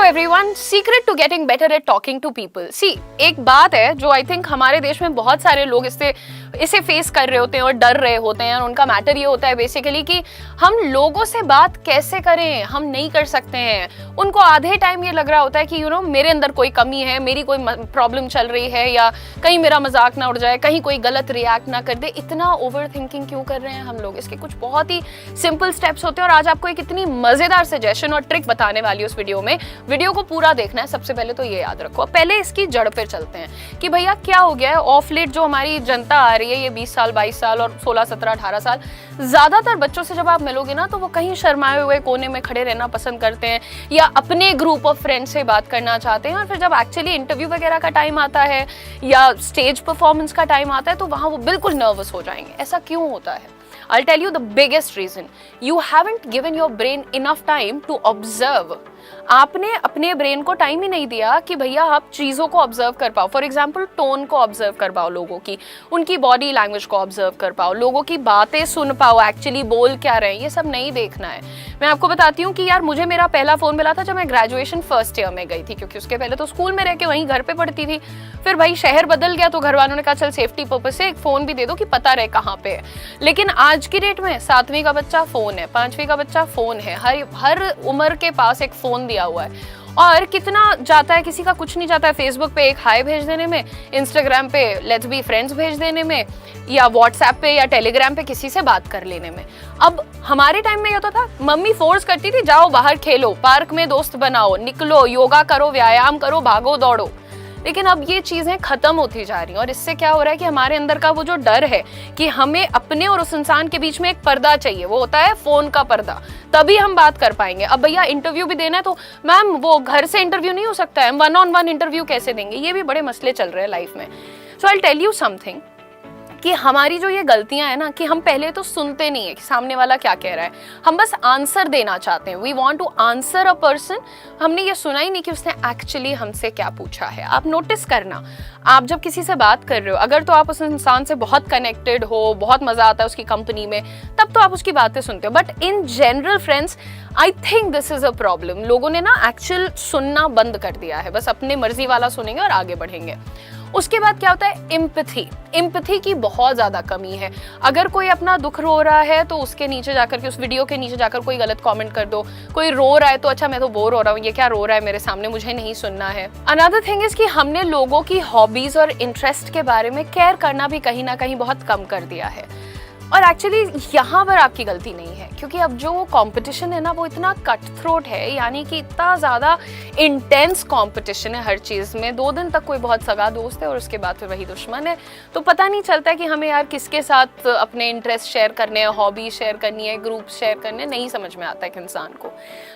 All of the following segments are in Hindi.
Everyone, secret to getting better at talking to people. See, एक बात है जो आई थिंक हमारे देश में बहुत सारे लोग इसे फेस कर रहे होते हैं और डर रहे होते हैं, और उनका मैटर ये होता है बेसिकली कि हम लोगों से बात कैसे करें, हम नहीं कर सकते हैं। उनको आधे टाइम ये लग रहा होता है कि मेरे अंदर कोई कमी है, मेरी कोई प्रॉब्लम चल रही है, या कहीं मेरा मजाक ना उड़ जाए, कहीं कोई गलत रिएक्ट ना कर दे। इतना ओवर थिंकिंग क्यों कर रहे हैं हम लोग? इसके कुछ बहुत ही सिंपल स्टेप्स होते हैं और आज आपको एक इतनी मजेदार सजेशन और ट्रिक बताने वाली हूँ इस वीडियो में। वीडियो को पूरा देखना है। सबसे पहले तो ये याद रखो, पहले इसकी जड़ पे चलते हैं कि भैया क्या हो गया है। ऑफ लेट जो हमारी जनता आ रही है, ये 20 साल 22 साल और 16 17 18 साल, ज्यादातर बच्चों से जब आप मिलोगे ना तो वो कहीं शर्माए हुए कोने में खड़े रहना पसंद करते हैं, या अपने ग्रुप ऑफ फ्रेंड्स से बात करना चाहते हैं। और फिर जब एक्चुअली इंटरव्यू वगैरह का टाइम आता है या स्टेज परफॉर्मेंस का टाइम आता है तो वहां वो बिल्कुल नर्वस हो जाएंगे। ऐसा क्यों होता है? I'll tell you the biggest reason. You haven't given your brain enough time to observe. आपने अपने ब्रेन को टाइम ही नहीं दिया कि भैया आप चीज़ों को ऑब्जर्व कर पाओ। फॉर एग्जाम्पल, टोन को ऑब्जर्व कर पाओ, लोगों की, उनकी बॉडी लैंग्वेज को ऑब्जर्व कर पाओ, लोगों की बातें सुन पाओ, एक्चुअली बोल क्या रहे हैं, ये सब नहीं देखना है। मैं आपको बताती हूँ कि यार मुझे मेरा पहला फ़ोन मिला था जब मैं ग्रेजुएशन फर्स्ट ईयर में गई थी, क्योंकि उसके पहले तो स्कूल में रह के वहीं घर पे पढ़ती थी। फिर भाई शहर बदल गया तो घर वालों ने कहा चल सेफ्टी पर्पज से एक फ़ोन भी दे दो कि पता रहे कहाँ पे है। लेकिन आज की डेट में 7वीं का बच्चा फ़ोन है, 5वीं का बच्चा फ़ोन है, हर उम्र के पास एक फ़ोन दिया हुआ है। और कितना जाता है, किसी का कुछ नहीं जाता है फेसबुक पे एक हाई भेज देने में, इंस्टाग्राम पे लेट्स बी फ्रेंड्स भेज देने में, या व्हाट्सएप पे या टेलीग्राम पे किसी से बात कर लेने में। अब हमारे टाइम में ये होता था, मम्मी फोर्स करती थी जाओ बाहर खेलो, पार्क में दोस्त बनाओ, निकलो, योगा करो, व्यायाम करो, भागो दौड़ो। लेकिन अब ये चीज़ें खत्म होती जा रही हैं और इससे क्या हो रहा है कि हमारे अंदर का वो जो डर है कि हमें अपने और उस इंसान के बीच में एक पर्दा चाहिए, वो होता है फोन का पर्दा, तभी हम बात कर पाएंगे। अब भैया इंटरव्यू भी देना है तो मैम वो घर से इंटरव्यू नहीं हो सकता है, हम 1-on-1 इंटरव्यू कैसे देंगे? ये भी बड़े मसले चल रहे हैं लाइफ में। So I will tell you something कि हमारी जो ये गलतियां हैं ना, कि हम पहले तो सुनते नहीं है कि सामने वाला क्या कह रहा है, हम बस आंसर देना चाहते हैं। We want to answer a person. हमने ये सुना ही नहीं कि उसने एक्चुअली हमसे क्या पूछा है। आप नोटिस करना, आप जब किसी से बात कर रहे हो, अगर तो आप उस इंसान से बहुत कनेक्टेड हो, बहुत मजा आता है उसकी कंपनी में, तब तो आप उसकी बातें सुनते हो। But in general friends, I think this is a problem. लोगों ने ना एक्चुअल सुनना बंद कर दिया है, बस अपने मर्जी वाला सुनेंगे और आगे बढ़ेंगे। उसके बाद क्या होता है? एम्पैथी की बहुत ज्यादा कमी है। अगर कोई अपना दुख रो रहा है तो उसके नीचे जाकर के, उस वीडियो के नीचे जाकर कोई गलत कमेंट कर दो। कोई रो रहा है तो अच्छा मैं तो वो रो रहा हूँ, ये क्या रो रहा है मेरे सामने, मुझे नहीं सुनना है। अनदर थिंग इज कि हमने लोगों की हॉबीज और इंटरेस्ट के बारे में केयर करना भी कहीं ना कहीं बहुत कम कर दिया है। और एक्चुअली यहाँ पर आपकी गलती नहीं है, क्योंकि अब जो कंपटीशन है ना वो इतना कट थ्रोट है, यानी कि इतना ज़्यादा इंटेंस कंपटीशन है हर चीज़ में। 2 दिन तक कोई बहुत सगा दोस्त है और उसके बाद फिर वही दुश्मन है। तो पता नहीं चलता है कि हमें यार किसके साथ अपने इंटरेस्ट शेयर करने हैं, हॉबी शेयर करनी है, ग्रुप शेयर करने, नहीं समझ में आता है कि इंसान को।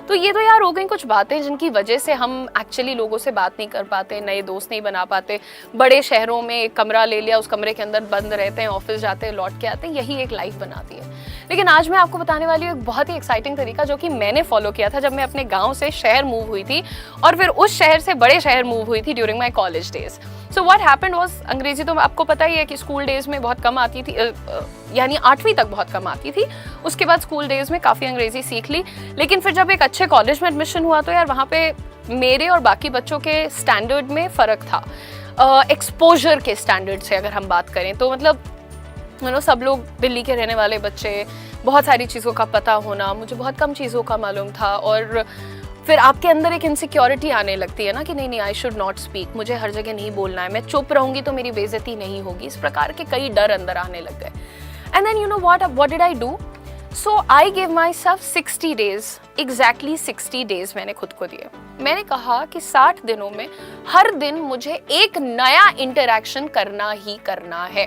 तो ये तो यार हो गई कुछ बातें जिनकी वजह से हम एक्चुअली लोगों से बात नहीं कर पाते, नए दोस्त नहीं बना पाते। बड़े शहरों में एक कमरा ले लिया, उस कमरे के अंदर बंद रहते हैं, ऑफिस जाते हैं, लौट के आते हैं, यही एक लाइफ बनाती है। लेकिन आज मैं आपको बताने वाली हूँ एक बहुत ही एक्साइटिंग तरीका जो कि मैंने फॉलो किया था जब मैं अपने गांव से शहर मूव हुई थी, और फिर उस शहर से बड़े शहर मूव हुई थी during my college days. So what happened was, अंग्रेजी तो आपको पता ही है कि स्कूल डेज में बहुत कम आती थी, यानी 8वीं तक बहुत कम आती थी। उसके बाद स्कूल डेज में काफ़ी अंग्रेजी सीख ली। लेकिन फिर जब एक अच्छे कॉलेज में एडमिशन हुआ तो यार वहाँ पे मेरे और बाकी बच्चों के स्टैंडर्ड में फ़र्क था। एक्सपोजर के स्टैंडर्ड से अगर हम बात करें तो मतलब सब लोग दिल्ली के रहने वाले बच्चे, बहुत सारी चीज़ों का पता होना, मुझे बहुत कम चीज़ों का मालूम था। और फिर आपके अंदर एक इनसिक्योरिटी आने लगती है ना कि नहीं आई शुड नॉट स्पीक, मुझे हर जगह नहीं बोलना है, मैं चुप रहूंगी तो मेरी बेइज्जती नहीं होगी। इस प्रकार के कई डर अंदर आने लग गए। And then you know what did I do? So I give myself 60 days, exactly 60 days मैंने खुद को दिए। मैंने कहा कि 60 दिनों में हर दिन मुझे एक नया इंटरैक्शन करना ही करना है।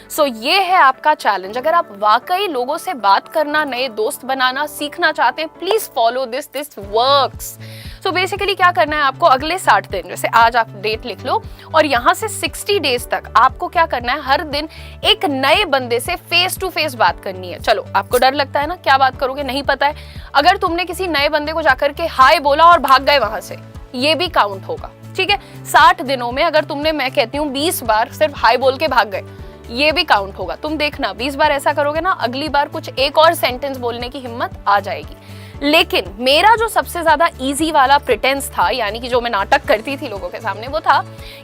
सो ये है आपका चैलेंज। अगर आप वाकई लोगों से बात करना, नए दोस्त बनाना सीखना चाहते हैं, please follow this works. So basically क्या करना है आपको, अगले 60 दिन, जैसे आज आप डेट लिख लो और यहाँ से 60 डेज तक आपको क्या करना है, हर दिन एक नए बंदे से फेस टू फेस बात करनी है। चलो आपको डर लगता है ना, क्या बात करोगे नहीं पता है, अगर तुमने किसी नए बंदे को जाकर के हाय बोला और भाग गए वहां से, ये भी काउंट होगा। ठीक है, 60 दिनों में अगर तुमने, मैं कहती हूँ 20 बार सिर्फ हाय बोल के भाग गए, ये भी काउंट होगा। तुम देखना 20 बार ऐसा करोगे ना, अगली बार कुछ एक और सेंटेंस बोलने की हिम्मत आ जाएगी। लेकिन मेरा जो सबसे ज्यादा इजी वाला प्रिटेंस था, यानी कि जो मैं नाटक करती थी लोगों के सामने, वो था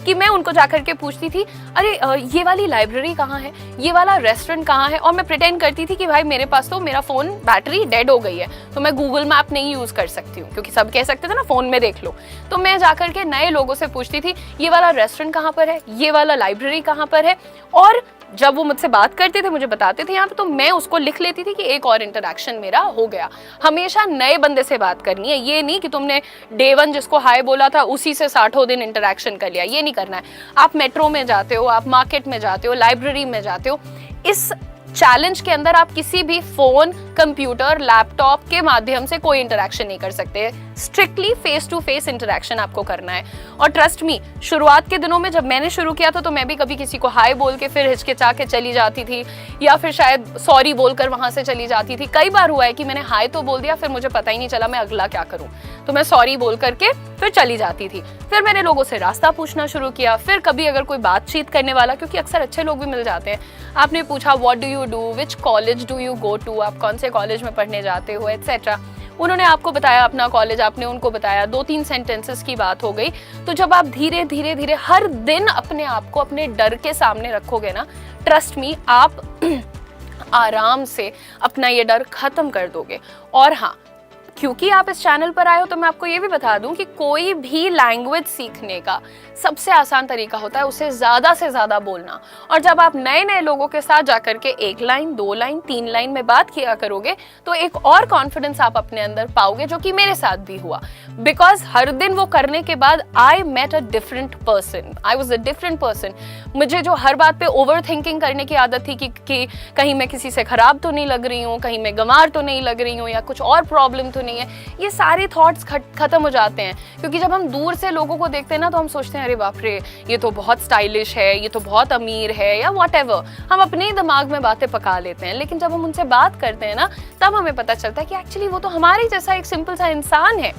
कि मैं उनको जाकर के पूछती थी अरे ये वाली लाइब्रेरी कहाँ है, ये वाला रेस्टोरेंट कहाँ है, और मैं प्रिटेंड करती थी कि भाई मेरे पास तो मेरा फोन बैटरी डेड हो गई है तो मैं गूगल मैप नहीं यूज कर सकती हूँ, क्योंकि सब कह सकते थे ना फोन में देख लो। तो मैं जाकर के नए लोगों से पूछती थी ये वाला रेस्टोरेंट कहाँ पर है, ये वाला लाइब्रेरी कहाँ पर है, और जब वो मुझसे बात करते थे, मुझे बताते थे यहाँ पे, तो मैं उसको लिख लेती थी कि एक और इंटरेक्शन मेरा हो गया। हमेशा नए बंदे से बात करनी है, ये नहीं कि तुमने डे 1 जिसको हाय बोला था उसी से 60 दिन इंटरेक्शन कर लिया, ये नहीं करना है। आप मेट्रो में जाते हो, आप मार्केट में जाते हो, लाइब्रेरी में जाते हो, इस चैलेंज के अंदर आप किसी भी फोन, कंप्यूटर, लैपटॉप के माध्यम से कोई इंटरेक्शन नहीं कर सकते। Strictly face to face interaction आपको करना है। और ट्रस्ट मी, शुरुआत के दिनों में जब मैंने शुरू किया था तो मैं भी कभी किसी को हाय बोल के फिर हिचकिचा के चली जाती थी, या फिर शायद सॉरी बोलकर वहां से चली जाती थी। कई बार हुआ है कि मैंने हाय तो बोल दिया, फिर मुझे पता ही नहीं चला मैं अगला क्या करूं, तो मैं सॉरी बोल करके फिर चली जाती थी। फिर मैंने लोगों से रास्ता पूछना शुरू किया। फिर कभी अगर कोई बातचीत करने वाला, क्योंकि अक्सर अच्छे लोग भी मिल जाते हैं, आपने पूछा what do you do, which college do you go to, आप कौन से कॉलेज में पढ़ने जाते हो, एटसेट्रा। उन्होंने आपको बताया अपना कॉलेज, आपने उनको बताया, 2-3 सेंटेंसेस की बात हो गई। तो जब आप धीरे धीरे धीरे हर दिन अपने आप को अपने डर के सामने रखोगे ना, ट्रस्ट मी, आप आराम से अपना ये डर खत्म कर दोगे। और हाँ, क्योंकि आप इस चैनल पर आए हो तो मैं आपको ये भी बता दूं कि कोई भी लैंग्वेज सीखने का सबसे आसान तरीका होता है उसे ज्यादा से ज्यादा बोलना। और जब आप नए नए लोगों के साथ जाकर के 1 लाइन, 2 लाइन, 3 लाइन में बात किया करोगे तो एक और कॉन्फिडेंस आप अपने अंदर पाओगे, जो कि मेरे साथ भी हुआ। बिकॉज हर दिन वो करने के बाद I met a different person, I was a different person. मुझे जो हर बात पे ओवर थिंकिंग करने की आदत थी कि कहीं मैं किसी से खराब तो नहीं लग रही हूँ, कहीं मैं गंवार तो नहीं लग रही हूँ, या कुछ और प्रॉब्लम तो नहीं है, ये सारे थॉट्स खत्म हो जाते हैं। क्योंकि जब हम दूर से लोगों को देखते हैं ना तो हम सोचते हैं अरे बाप रे, ये तो बहुत स्टाइलिश है, ये तो बहुत अमीर है, या व्हाटएवर, हम अपने ही दिमाग में बातें पका लेते हैं। लेकिन जब हम उनसे बात करते हैं ना, तब हमें पता चलता है कि एक्चुअली वो तो हमारे जैसा एक सिंपल सा इंसान है।